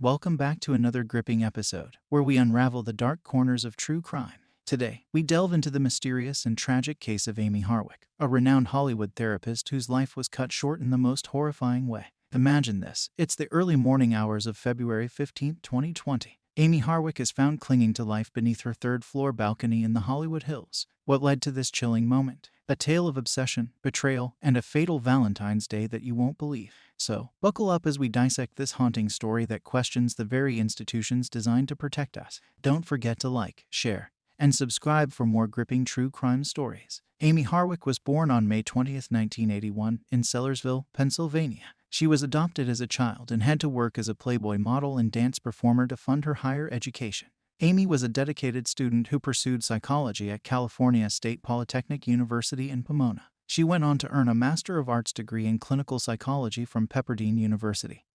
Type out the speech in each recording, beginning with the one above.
Welcome back to another gripping episode, where we unravel the dark corners of true crime. Today, we delve into the mysterious and tragic case of Amie Harwick, a renowned Hollywood therapist whose life was cut short in the most horrifying way. Imagine this, it's the early morning hours of February 15, 2020. Amie Harwick is found clinging to life beneath her third-floor balcony in the Hollywood Hills. What led to this chilling moment? A tale of obsession, betrayal, and a fatal Valentine's Day that you won't believe. So, buckle up as we dissect this haunting story that questions the very institutions designed to protect us. Don't forget to like, share, and subscribe for more gripping true crime stories. Amie Harwick was born on May 20, 1981, in Sellersville, Pennsylvania. She was adopted as a child and had to work as a Playboy model and dance performer to fund her higher education. Amie was a dedicated student who pursued psychology at California State Polytechnic University in Pomona. She went on to earn a Master of Arts degree in clinical psychology from Pepperdine University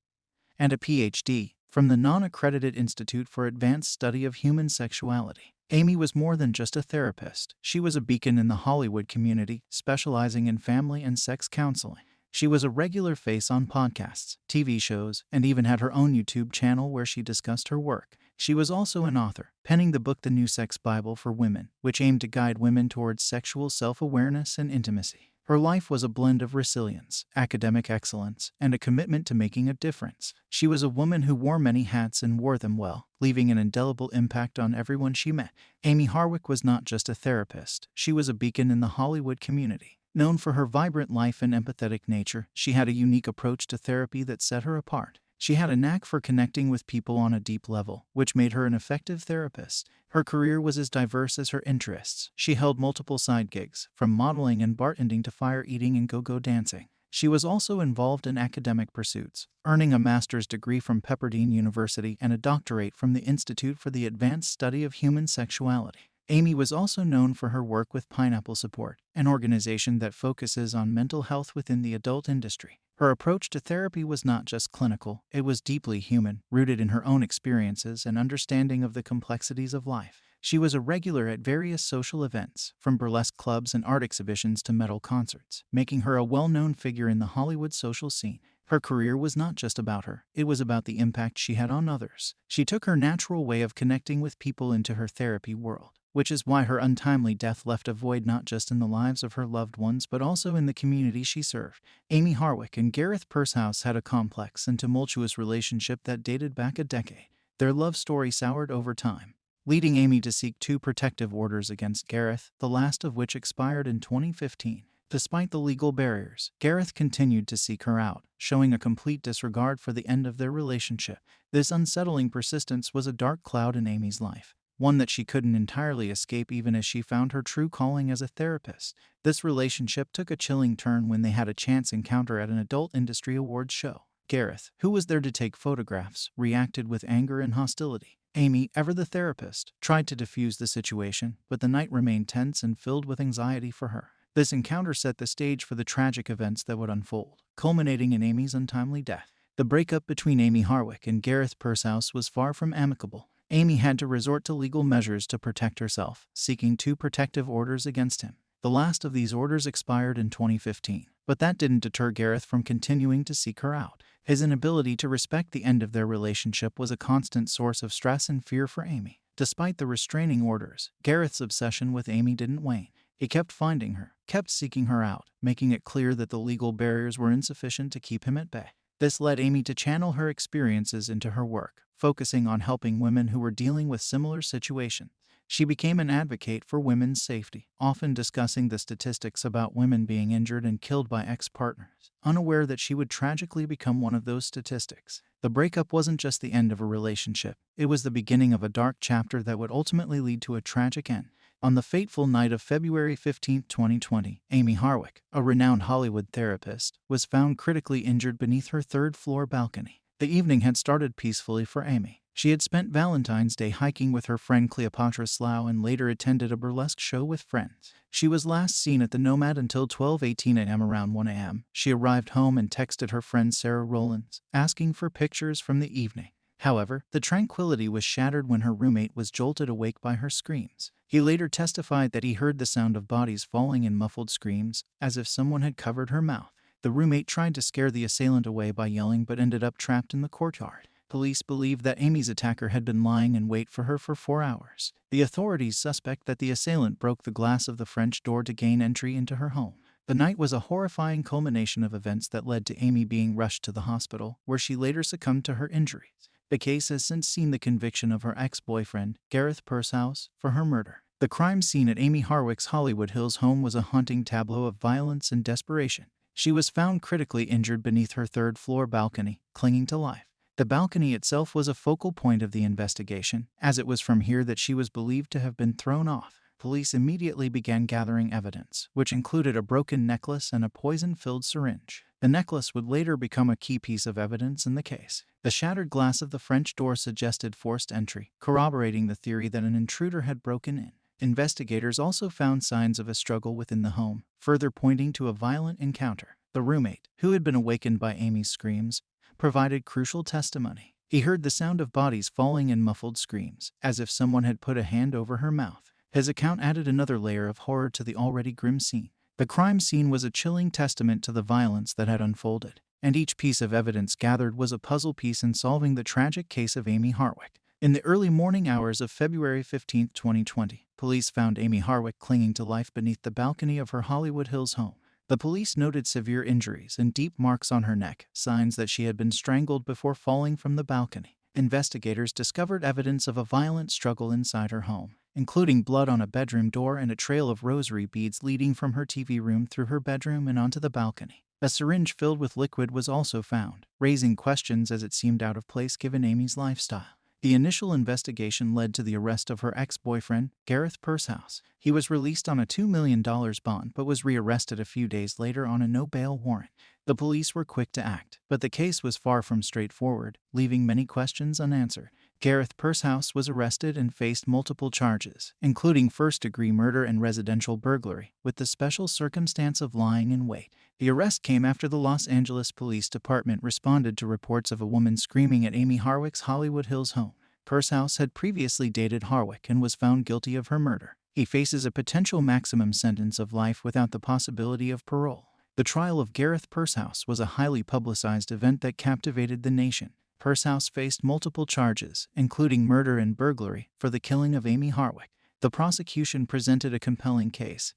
and a PhD from the Non-Accredited Institute for Advanced Study of Human Sexuality. Amie was more than just a therapist. She was a beacon in the Hollywood community, specializing in family and sex counseling. She was a regular face on podcasts, TV shows, and even had her own YouTube channel where she discussed her work. She was also an author, penning the book The New Sex Bible for Women, which aimed to guide women towards sexual self-awareness and intimacy. Her life was a blend of resilience, academic excellence, and a commitment to making a difference. She was a woman who wore many hats and wore them well, leaving an indelible impact on everyone she met. Amie Harwick was not just a therapist, she was a beacon in the Hollywood community. Known for her vibrant life and empathetic nature, she had a unique approach to therapy that set her apart. She had a knack for connecting with people on a deep level, which made her an effective therapist. Her career was as diverse as her interests. She held multiple side gigs, from modeling and bartending to fire eating and go-go dancing. She was also involved in academic pursuits, earning a master's degree from Pepperdine University and a doctorate from the Institute for the Advanced Study of Human Sexuality. Amie was also known for her work with Pineapple Support, an organization that focuses on mental health within the adult industry. Her approach to therapy was not just clinical, it was deeply human, rooted in her own experiences and understanding of the complexities of life. She was a regular at various social events, from burlesque clubs and art exhibitions to metal concerts, making her a well-known figure in the Hollywood social scene. Her career was not just about her, it was about the impact she had on others. She took her natural way of connecting with people into her therapy world, which is why her untimely death left a void not just in the lives of her loved ones but also in the community she served. Amie Harwick and Gareth Pershouse had a complex and tumultuous relationship that dated back a decade. Their love story soured over time, leading Amie to seek 2 protective orders against Gareth, the last of which expired in 2015. Despite the legal barriers, Gareth continued to seek her out, showing a complete disregard for the end of their relationship. This unsettling persistence was a dark cloud in Amie's life, one that she couldn't entirely escape even as she found her true calling as a therapist. This relationship took a chilling turn when they had a chance encounter at an adult industry awards show. Gareth, who was there to take photographs, reacted with anger and hostility. Amie, ever the therapist, tried to defuse the situation, but the night remained tense and filled with anxiety for her. This encounter set the stage for the tragic events that would unfold, culminating in Amie's untimely death. The breakup between Amie Harwick and Gareth Pershouse was far from amicable. Amie had to resort to legal measures to protect herself, seeking 2 protective orders against him. The last of these orders expired in 2015, but that didn't deter Gareth from continuing to seek her out. His inability to respect the end of their relationship was a constant source of stress and fear for Amie. Despite the restraining orders, Gareth's obsession with Amie didn't wane. He kept finding her, kept seeking her out, making it clear that the legal barriers were insufficient to keep him at bay. This led Amie to channel her experiences into her work, focusing on helping women who were dealing with similar situations. She became an advocate for women's safety, often discussing the statistics about women being injured and killed by ex-partners, unaware that she would tragically become one of those statistics. The breakup wasn't just the end of a relationship, it was the beginning of a dark chapter that would ultimately lead to a tragic end. On the fateful night of February 15, 2020, Amie Harwick, a renowned Hollywood therapist, was found critically injured beneath her third-floor balcony. The evening had started peacefully for Amie. She had spent Valentine's Day hiking with her friend Cleopatra Slough and later attended a burlesque show with friends. She was last seen at the Nomad until 12:18 a.m. Around 1 a.m., she arrived home and texted her friend Sarah Rollins, asking for pictures from the evening. However, the tranquility was shattered when her roommate was jolted awake by her screams. He later testified that he heard the sound of bodies falling in muffled screams, as if someone had covered her mouth. The roommate tried to scare the assailant away by yelling but ended up trapped in the courtyard. Police believe that Amie's attacker had been lying in wait for her for 4 hours. The authorities suspect that the assailant broke the glass of the French door to gain entry into her home. The night was a horrifying culmination of events that led to Amie being rushed to the hospital, where she later succumbed to her injuries. The case has since seen the conviction of her ex-boyfriend, Gareth Pursehouse, for her murder. The crime scene at Amie Harwick's Hollywood Hills home was a haunting tableau of violence and desperation. She was found critically injured beneath her third-floor balcony, clinging to life. The balcony itself was a focal point of the investigation, as it was from here that she was believed to have been thrown off. Police immediately began gathering evidence, which included a broken necklace and a poison-filled syringe. The necklace would later become a key piece of evidence in the case. The shattered glass of the French door suggested forced entry, corroborating the theory that an intruder had broken in. Investigators also found signs of a struggle within the home, further pointing to a violent encounter. The roommate, who had been awakened by Amie's screams, provided crucial testimony. He heard the sound of bodies falling and muffled screams, as if someone had put a hand over her mouth. His account added another layer of horror to the already grim scene. The crime scene was a chilling testament to the violence that had unfolded, and each piece of evidence gathered was a puzzle piece in solving the tragic case of Amie Harwick. In the early morning hours of February 15, 2020, police found Amie Harwick clinging to life beneath the balcony of her Hollywood Hills home. The police noted severe injuries and deep marks on her neck, signs that she had been strangled before falling from the balcony. Investigators discovered evidence of a violent struggle inside her home, including blood on a bedroom door and a trail of rosary beads leading from her TV room through her bedroom and onto the balcony. A syringe filled with liquid was also found, raising questions as it seemed out of place given Amie's lifestyle. The initial investigation led to the arrest of her ex-boyfriend, Gareth Pursehouse. He was released on a $2 million bond but was rearrested a few days later on a no-bail warrant. The police were quick to act, but the case was far from straightforward, leaving many questions unanswered. Gareth Pursehouse was arrested and faced multiple charges, including first-degree murder and residential burglary, with the special circumstance of lying in wait. The arrest came after the Los Angeles Police Department responded to reports of a woman screaming at Amie Harwick's Hollywood Hills home. Pursehouse had previously dated Harwick and was found guilty of her murder. He faces a potential maximum sentence of life without the possibility of parole. The trial of Gareth Pursehouse was a highly publicized event that captivated the nation. Pursehouse faced multiple charges, including murder and burglary, for the killing of Amie Harwick. The prosecution presented a compelling case,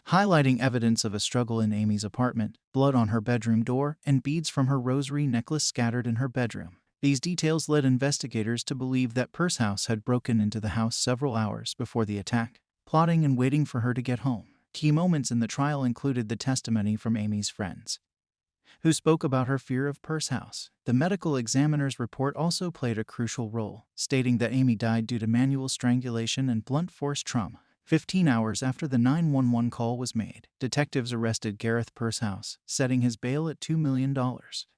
highlighting evidence of a struggle in Amie's apartment, blood on her bedroom door, and beads from her rosary necklace scattered in her bedroom. These details led investigators to believe that Pursehouse had broken into the house several hours before the attack, plotting and waiting for her to get home. Key moments in the trial included the testimony from Amie's friends, who spoke about her fear of Pursehouse. The medical examiner's report also played a crucial role, stating that Amie died due to manual strangulation and blunt force trauma. 15 hours after the 911 call was made, detectives arrested Gareth Pursehouse, setting his bail at $2 million.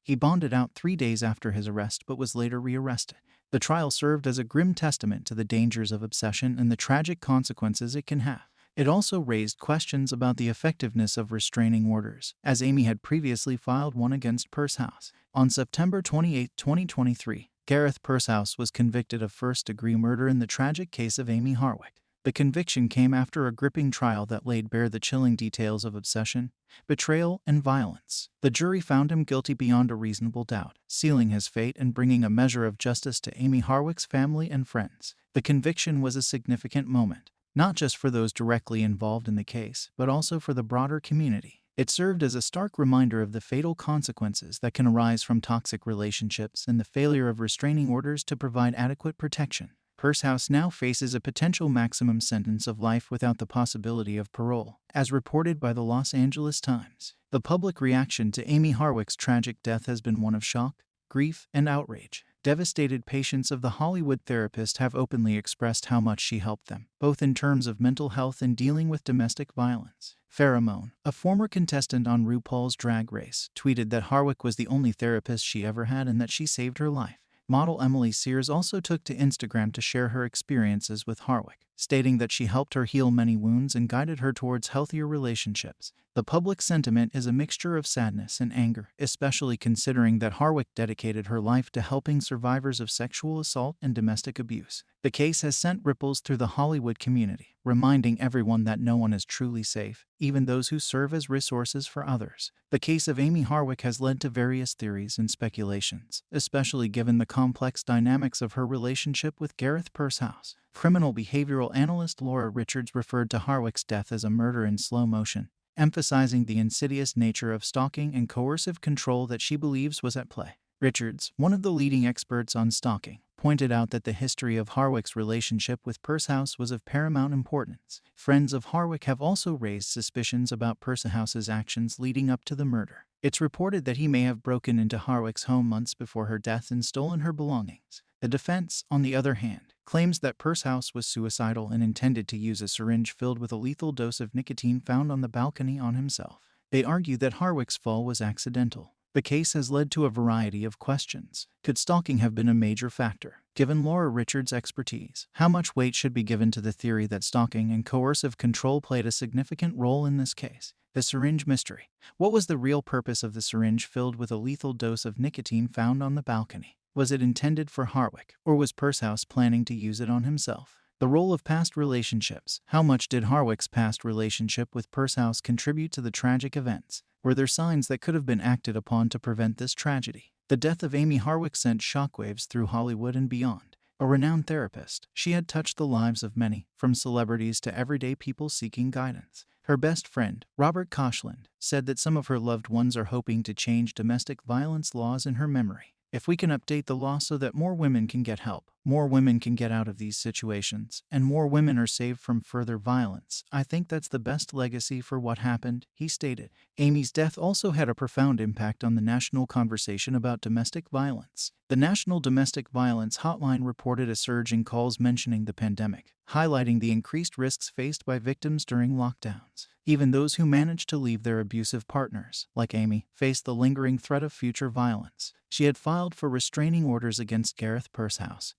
He bonded out 3 days after his arrest but was later rearrested. The trial served as a grim testament to the dangers of obsession and the tragic consequences it can have. It also raised questions about the effectiveness of restraining orders, as Amie had previously filed one against Pursehouse. On September 28, 2023, Gareth Pursehouse was convicted of first-degree murder in the tragic case of Amie Harwick. The conviction came after a gripping trial that laid bare the chilling details of obsession, betrayal, and violence. The jury found him guilty beyond a reasonable doubt, sealing his fate and bringing a measure of justice to Amie Harwick's family and friends. The conviction was a significant moment, not just for those directly involved in the case, but also for the broader community. It served as a stark reminder of the fatal consequences that can arise from toxic relationships and the failure of restraining orders to provide adequate protection. Pursehouse now faces a potential maximum sentence of life without the possibility of parole, as reported by the Los Angeles Times. The public reaction to Amie Harwick's tragic death has been one of shock, grief, and outrage. Devastated patients of the Hollywood therapist have openly expressed how much she helped them, both in terms of mental health and dealing with domestic violence. Pheromone, a former contestant on RuPaul's Drag Race, tweeted that Harwick was the only therapist she ever had and that she saved her life. Model Emily Sears also took to Instagram to share her experiences with Harwick, stating that she helped her heal many wounds and guided her towards healthier relationships. The public sentiment is a mixture of sadness and anger, especially considering that Harwick dedicated her life to helping survivors of sexual assault and domestic abuse. The case has sent ripples through the Hollywood community, reminding everyone that no one is truly safe, even those who serve as resources for others. The case of Amie Harwick has led to various theories and speculations, especially given the complex dynamics of her relationship with Gareth Pursehouse. Criminal behavioral analyst Laura Richards referred to Harwick's death as a murder in slow motion, emphasizing the insidious nature of stalking and coercive control that she believes was at play. Richards, one of the leading experts on stalking, pointed out that the history of Harwick's relationship with Pursehouse was of paramount importance. Friends of Harwick have also raised suspicions about Pursehouse's actions leading up to the murder. It's reported that he may have broken into Harwick's home months before her death and stolen her belongings. The defense, on the other hand, claims that Pursehouse was suicidal and intended to use a syringe filled with a lethal dose of nicotine found on the balcony on himself. They argue that Harwick's fall was accidental. The case has led to a variety of questions. Could stalking have been a major factor? Given Laura Richards' expertise, how much weight should be given to the theory that stalking and coercive control played a significant role in this case? The syringe mystery. What was the real purpose of the syringe filled with a lethal dose of nicotine found on the balcony? Was it intended for Harwick, or was Pursehouse planning to use it on himself? The role of past relationships. How much did Harwick's past relationship with Pursehouse contribute to the tragic events? Were there signs that could have been acted upon to prevent this tragedy? The death of Amie Harwick sent shockwaves through Hollywood and beyond. A renowned therapist, she had touched the lives of many, from celebrities to everyday people seeking guidance. Her best friend, Robert Koshland, said that some of her loved ones are hoping to change domestic violence laws in her memory. If we can update the law so that more women can get help, more women can get out of these situations, and more women are saved from further violence, I think that's the best legacy for what happened, he stated. Amie's death also had a profound impact on the national conversation about domestic violence. The National Domestic Violence Hotline reported a surge in calls mentioning the pandemic, highlighting the increased risks faced by victims during lockdowns. Even those who managed to leave their abusive partners, like Amie, faced the lingering threat of future violence. She had filed for restraining orders against Gareth Pursehouse,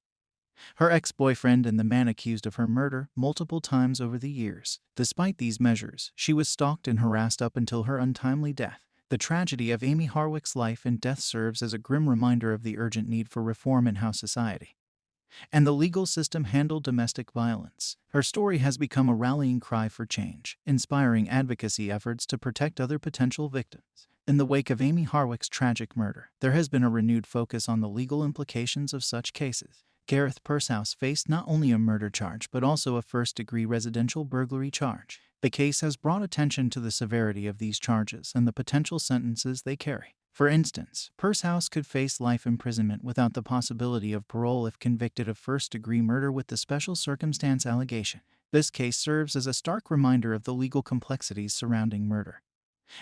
her ex-boyfriend and the man accused of her murder, multiple times over the years. Despite these measures, she was stalked and harassed up until her untimely death. The tragedy of Amie Harwick's life and death serves as a grim reminder of the urgent need for reform in how society and the legal system handle domestic violence. Her story has become a rallying cry for change, inspiring advocacy efforts to protect other potential victims. In the wake of Amie Harwick's tragic murder, there has been a renewed focus on the legal implications of such cases. Gareth Pursehouse faced not only a murder charge but also a first-degree residential burglary charge. The case has brought attention to the severity of these charges and the potential sentences they carry. For instance, Pursehouse could face life imprisonment without the possibility of parole if convicted of first-degree murder with the special circumstance allegation. This case serves as a stark reminder of the legal complexities surrounding murder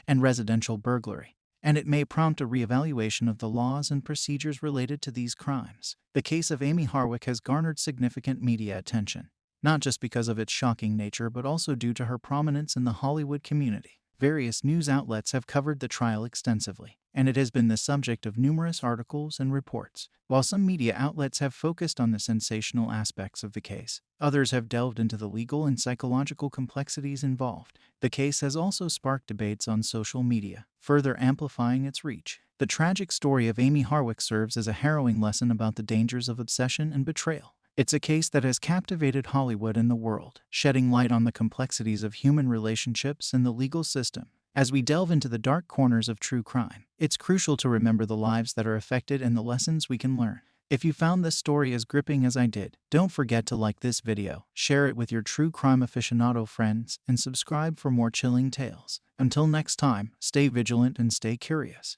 and residential burglary, and it may prompt a reevaluation of the laws and procedures related to these crimes. The case of Amie Harwick has garnered significant media attention, not just because of its shocking nature but also due to her prominence in the Hollywood community. Various news outlets have covered the trial extensively, and it has been the subject of numerous articles and reports. While some media outlets have focused on the sensational aspects of the case, others have delved into the legal and psychological complexities involved. The case has also sparked debates on social media, further amplifying its reach. The tragic story of Amie Harwick serves as a harrowing lesson about the dangers of obsession and betrayal. It's a case that has captivated Hollywood and the world, shedding light on the complexities of human relationships and the legal system. As we delve into the dark corners of true crime, it's crucial to remember the lives that are affected and the lessons we can learn. If you found this story as gripping as I did, don't forget to like this video, share it with your true crime aficionado friends, and subscribe for more chilling tales. Until next time, stay vigilant and stay curious.